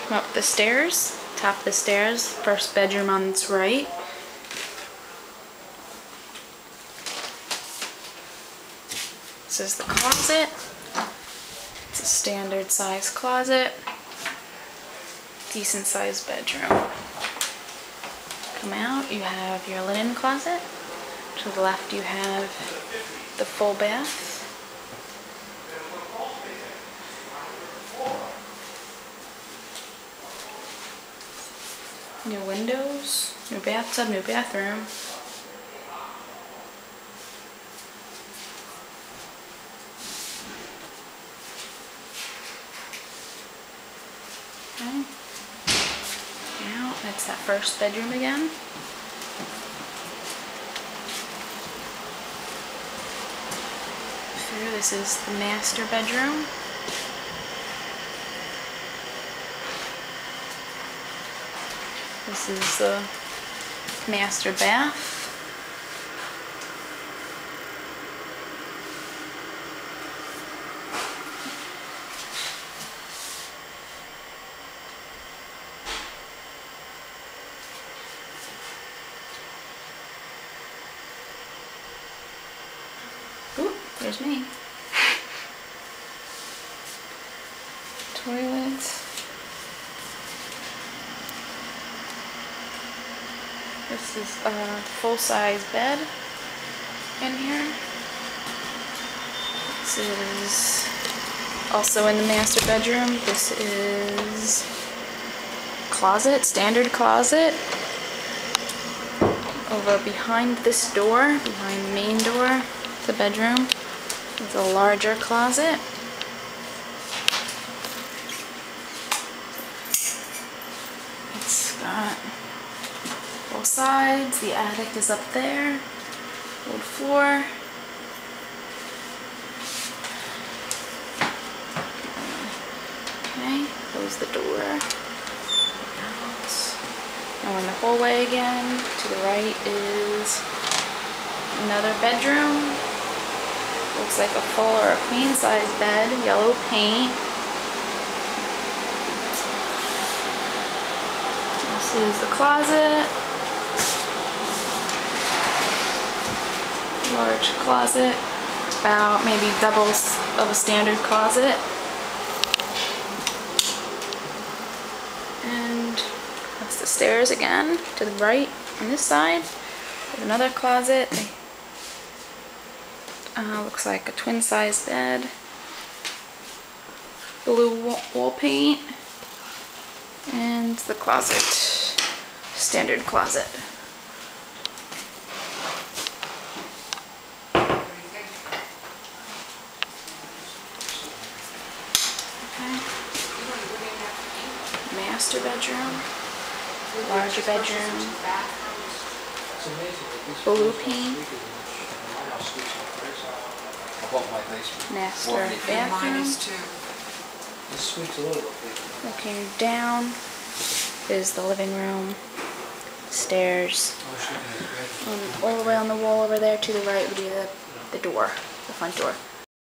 Come up the stairs, top of the stairs, first bedroom on its right. This is the closet. It's a standard size closet. Decent sized bedroom. Come out, you have your linen closet. To the left you have the full bath. New windows, new bathtub, new bathroom. Okay. Now that's that first bedroom again. Through, this is the master bedroom. This is the master bath. Ooh, there's me. Toilet. This is a full-size bed in here. This is also in the master bedroom. This is closet, standard closet. Over behind this door, behind the main door, the bedroom, is a larger closet. It's got both sides. The attic is up there. Old floor. Okay, close the door. Out. Now in the hallway again. To the right is another bedroom. Looks like a full or a queen size bed. Yellow paint. This is the closet. Large closet, about maybe double of a standard closet. And that's the stairs again. To the right on this side, there's another closet. Looks like a twin size bed. Blue wall paint. And the closet, standard closet. Master bedroom, larger bedroom, blue paint, master bathroom. Looking down is the living room, stairs, and all the way on the wall over there to the right would be the door, the front door.